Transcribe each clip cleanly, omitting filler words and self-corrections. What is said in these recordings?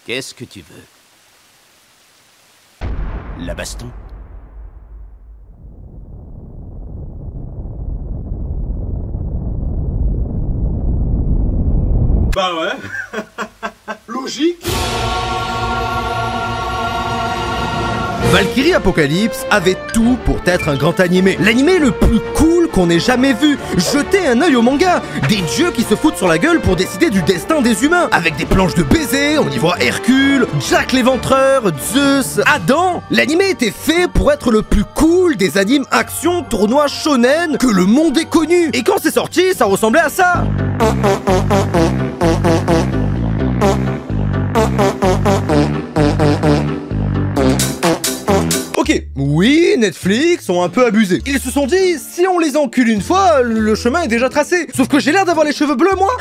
Qu'est-ce que tu veux? La baston? Bah ouais. Logique. Valkyrie Apocalypse avait tout pour être un grand animé. L'animé le plus cool qu'on ait jamais vu. Jetez un œil au manga. Des dieux qui se foutent sur la gueule pour décider du destin des humains. Avec des planches de baiser, on y voit Hercule, Jack l'éventreur, Zeus, Adam. L'animé était fait pour être le plus cool des animes action tournoi shonen que le monde ait connu. Et quand c'est sorti, ça ressemblait à ça. Ok, oui, Netflix ont un peu abusé. Ils se sont dit, si on les encule une fois, le chemin est déjà tracé. Sauf que j'ai l'air d'avoir les cheveux bleus, moi.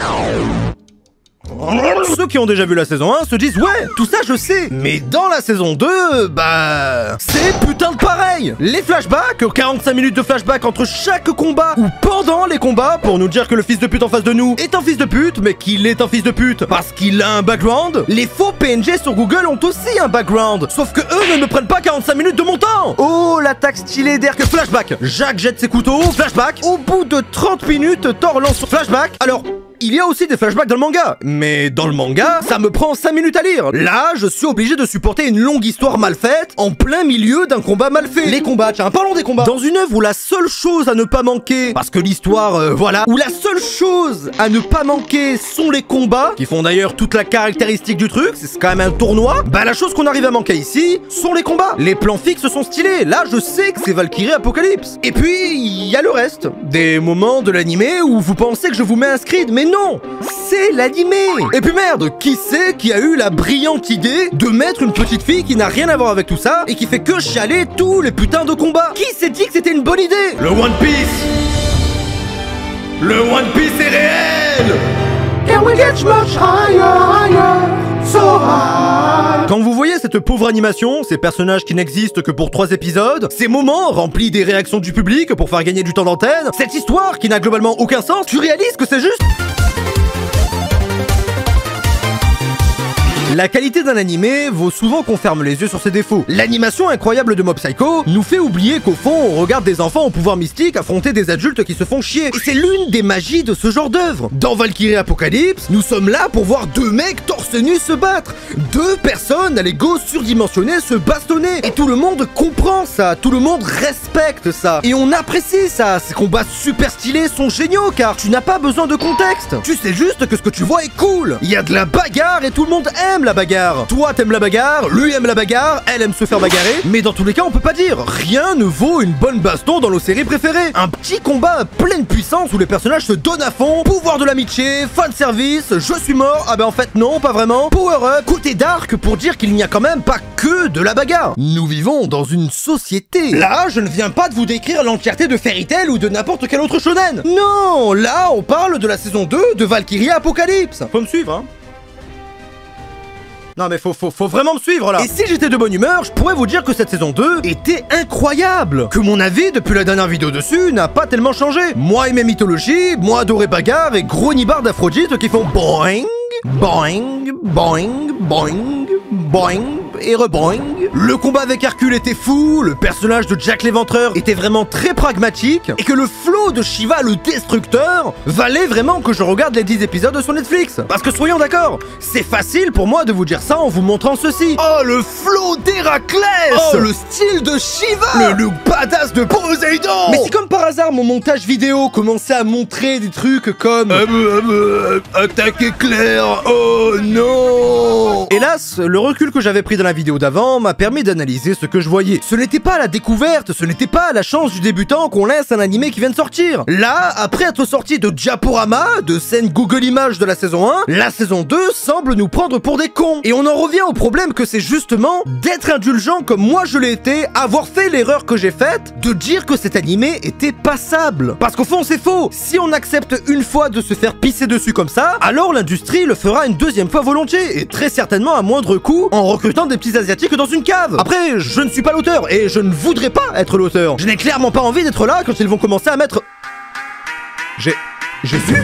Ceux qui ont déjà vu la saison 1 se disent, ouais, tout ça je sais. Mais dans la saison 2, bah... c'est putain de pareil. Les flashbacks, 45 minutes de flashback entre chaque combat ou pendant les combats pour nous dire que le fils de pute en face de nous est un fils de pute, mais qu'il est un fils de pute parce qu'il a un background. Les faux PNG sur Google ont aussi un background. Sauf que eux ne me prennent pas 45 minutes de mon temps. Oh, l'attaque stylée d'Herc, flashback. Jacques jette ses couteaux, flashback. Au bout de 30 minutes, Thor lance son flashback. Alors... il y a aussi des flashbacks dans le manga, mais dans le manga, ça me prend 5 minutes à lire. Là, je suis obligé de supporter une longue histoire mal faite en plein milieu d'un combat mal fait. Les combats, tiens, parlons des combats. Dans une œuvre où la seule chose à ne pas manquer, parce que l'histoire, voilà, où la seule chose à ne pas manquer sont les combats, qui font d'ailleurs toute la caractéristique du truc, c'est quand même un tournoi, bah la chose qu'on arrive à manquer ici, sont les combats. Les plans fixes sont stylés, là je sais que c'est Valkyrie Apocalypse. Et puis, il y a le reste. Des moments de l'animé où vous pensez que je vous mets un screed, mais non, c'est l'animé. Et puis merde, qui c'est qui a eu la brillante idée de mettre une petite fille qui n'a rien à voir avec tout ça et qui fait que chialer tous les putains de combats? Qui s'est dit que c'était une bonne idée? Le One Piece. Le One Piece est réel. Can we get much higher, so high? Quand vous voyez cette pauvre animation, ces personnages qui n'existent que pour 3 épisodes, ces moments remplis des réactions du public pour faire gagner du temps d'antenne, cette histoire qui n'a globalement aucun sens, tu réalises que c'est juste... La qualité d'un animé vaut souvent qu'on ferme les yeux sur ses défauts. L'animation incroyable de Mob Psycho nous fait oublier qu'au fond, on regarde des enfants au pouvoir mystique affronter des adultes qui se font chier. Et c'est l'une des magies de ce genre d'œuvre. Dans Valkyrie Apocalypse, nous sommes là pour voir 2 mecs torse nu se battre. 2 personnes à l'ego surdimensionné se bastonner. Et tout le monde comprend ça, tout le monde respecte ça. Et on apprécie ça. Ces combats super stylés sont géniaux car tu n'as pas besoin de contexte. Tu sais juste que ce que tu vois est cool. Il y a de la bagarre et tout le monde aime la bagarre. Toi t'aimes la bagarre, lui aime la bagarre, elle aime se faire bagarrer, mais dans tous les cas on peut pas dire rien ne vaut une bonne baston dans nos séries préférées. Un petit combat à pleine puissance où les personnages se donnent à fond, pouvoir de l'amitié, fan service, je suis mort, ah ben en fait non, pas vraiment, power up, côté dark pour dire qu'il n'y a quand même pas que de la bagarre. Nous vivons dans une société. Là je ne viens pas de vous décrire l'entièreté de Fairy Tail ou de n'importe quel autre shonen. Non, là on parle de la saison 2 de Valkyrie Apocalypse. Faut me suivre hein. Non mais faut vraiment me suivre là. Et si j'étais de bonne humeur, je pourrais vous dire que cette saison 2 était incroyable. Que mon avis depuis la dernière vidéo dessus n'a pas tellement changé. Moi et mes mythologies, moi adoré bagarre et gros nibards d'Aphrodite qui font boing, boing, boing, boing, boing et reboing. Le combat avec Hercule était fou, le personnage de Jack l'éventreur était vraiment très pragmatique, et que le flow de Shiva le destructeur valait vraiment que je regarde les 10 épisodes sur Netflix. Parce que soyons d'accord, c'est facile pour moi de vous dire ça en vous montrant ceci. Oh le flow d'Héraclès. Oh le style de Shiva. Le badass de Poséidon. Mais c'est comme par hasard mon montage vidéo commençait à montrer des trucs comme attaque éclair, oh non. Hélas, le recul que j'avais pris dans la vidéo d'avant m'a permis d'analyser ce que je voyais. Ce n'était pas la découverte, ce n'était pas la chance du débutant qu'on laisse un animé qui vient de sortir. Là, après être sorti de Diaporama, de scène Google Images de la saison 1, la saison 2 semble nous prendre pour des cons. Et on en revient au problème que c'est justement d'être indulgent comme moi je l'ai été, avoir fait l'erreur que j'ai faite, de dire que cet animé était passable. Parce qu'au fond c'est faux. Si on accepte une fois de se faire pisser dessus comme ça, alors l'industrie le fera une deuxième fois volontiers, et très certainement à moindre coût, en recrutant des petits asiatiques dans une cave. Après, je ne suis pas l'auteur, et je ne voudrais pas être l'auteur. Je n'ai clairement pas envie d'être là quand ils vont commencer à mettre... J'ai vu.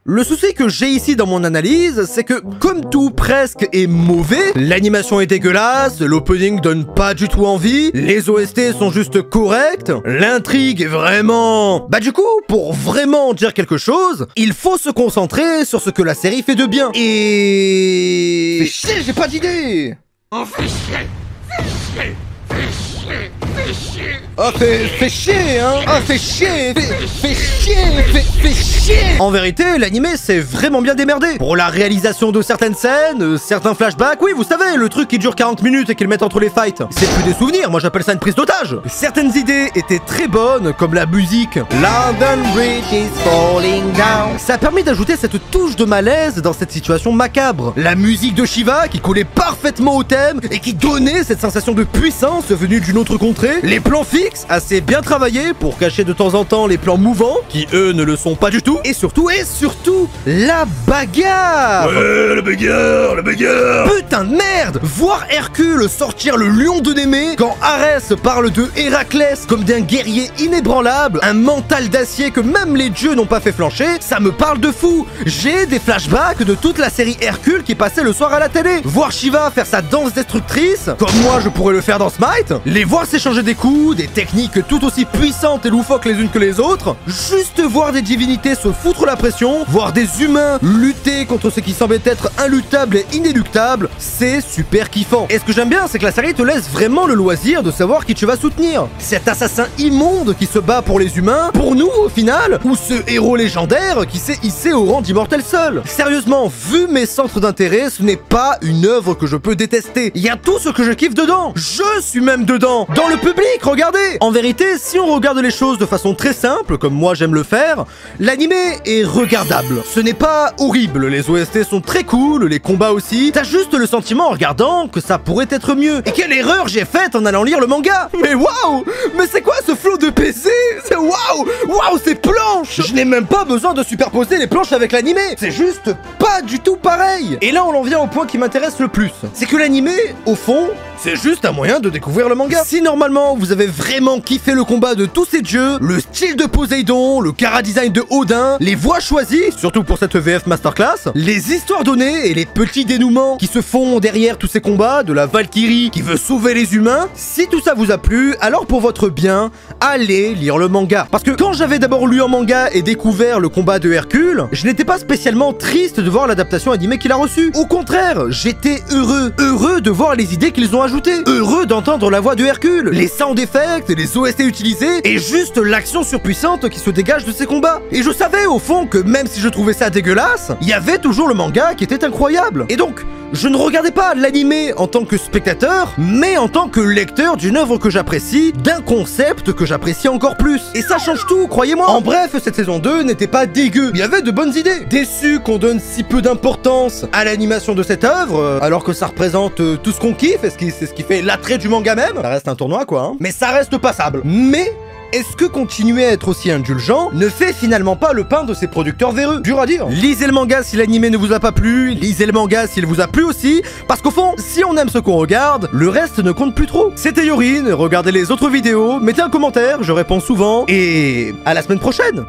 Le souci que j'ai ici dans mon analyse, c'est que comme tout presque est mauvais, l'animation est dégueulasse, l'opening donne pas du tout envie, les OST sont juste corrects, l'intrigue est vraiment... Bah du coup, pour vraiment dire quelque chose, il faut se concentrer sur ce que la série fait de bien. Et... Fais chier, j'ai pas d'idée. On fait chier, fais chier, fais chier, fais chier. Ah, fais chier, hein. Ah, fais chier, fais chier, fais chier. En vérité, l'animé s'est vraiment bien démerdé. Pour la réalisation de certaines scènes, certains flashbacks, oui, vous savez, le truc qui dure 40 minutes et qu'ils mettent entre les fights. C'est plus des souvenirs, moi j'appelle ça une prise d'otage. Certaines idées étaient très bonnes, comme la musique. London Bridge is falling down. Ça a permis d'ajouter cette touche de malaise dans cette situation macabre. La musique de Shiva qui collait parfaitement au thème et qui donnait cette sensation de puissance venue d'une autre contrée. Les plans fixes, assez bien travaillés pour cacher de temps en temps les plans mouvants, qui eux ne le sont pas du tout. Et surtout, la bagarre. Ouais, la bagarre. Putain de merde. Voir Hercule sortir le lion de Némée quand Arès parle de Héraclès comme d'un guerrier inébranlable, un mental d'acier que même les dieux n'ont pas fait flancher, ça me parle de fou. J'ai des flashbacks de toute la série Hercule qui passait le soir à la télé. Voir Shiva faire sa danse destructrice, comme moi je pourrais le faire dans Smite, les voir s'échanger des coups, des techniques tout aussi puissantes et loufoques les unes que les autres, juste voir des divinités se foutre la pression, voir des humains lutter contre ce qui semblait être inluttable et inéluctable, c'est super kiffant. Et ce que j'aime bien, c'est que la série te laisse vraiment le loisir de savoir qui tu vas soutenir. Cet assassin immonde qui se bat pour les humains, pour nous au final, ou ce héros légendaire qui s'est hissé au rang d'immortel seul. Sérieusement, vu mes centres d'intérêt, ce n'est pas une œuvre que je peux détester. Il y a tout ce que je kiffe dedans. Je suis même dedans. Dans le public, regardez. En vérité, si on regarde les choses de façon très simple, comme moi j'aime le faire, l'animé est regardable. Ce n'est pas horrible, les OST sont très cool, les combats aussi. T'as juste le sentiment en regardant que ça pourrait être mieux. Et quelle erreur j'ai faite en allant lire le manga. Mais waouh. Mais c'est quoi ce flow de PC? C'est waouh. Waouh, ces planches. Je n'ai même pas besoin de superposer les planches avec l'animé. C'est juste pas du tout pareil. Et là on en vient au point qui m'intéresse le plus. C'est que l'animé, au fond, c'est juste un moyen de découvrir le manga. Si normalement vous avez vraiment kiffé le combat de tous ces dieux, le style de Poséidon, le chara-design de Odin, les voix choisies, surtout pour cette VF Masterclass, les histoires données et les petits dénouements qui se font derrière tous ces combats, de la Valkyrie qui veut sauver les humains, si tout ça vous a plu, alors pour votre bien, allez lire le manga. Parce que quand j'avais d'abord lu en manga et découvert le combat de Hercule, je n'étais pas spécialement triste de voir l'adaptation animée qu'il a reçue. Au contraire, j'étais heureux de voir les idées qu'ils ont ajoutées, heureux d'entendre la voix de Hercule, les sound effects, les OST utilisés, et juste l'action surpuissante qui se dégage de ces combats. Et je savais au fond que même si je trouvais ça dégueulasse, il y avait toujours le manga qui était incroyable. Et donc, je ne regardais pas l'animé en tant que spectateur, mais en tant que lecteur d'une œuvre que j'apprécie, d'un concept que j'apprécie encore plus. Et ça change tout, croyez-moi. En bref, cette saison 2 n'était pas dégueu. Il y avait de bonnes idées. Déçu qu'on donne si peu d'importance à l'animation de cette œuvre, alors que ça représente tout ce qu'on kiffe, et c'est ce qui fait l'attrait du manga même. Ça reste un tournoi, quoi. Hein. Mais ça reste passable. Mais... est-ce que continuer à être aussi indulgent ne fait finalement pas le pain de ses producteurs véreux? Dur à dire. Lisez le manga si l'animé ne vous a pas plu, lisez le manga s'il vous a plu aussi, parce qu'au fond, si on aime ce qu'on regarde, le reste ne compte plus trop. C'était Yorin, regardez les autres vidéos, mettez un commentaire, je réponds souvent, et à la semaine prochaine.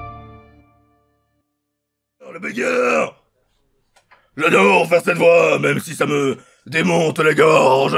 La bagarre. J'adore faire cette voix, même si ça me démonte la gorge.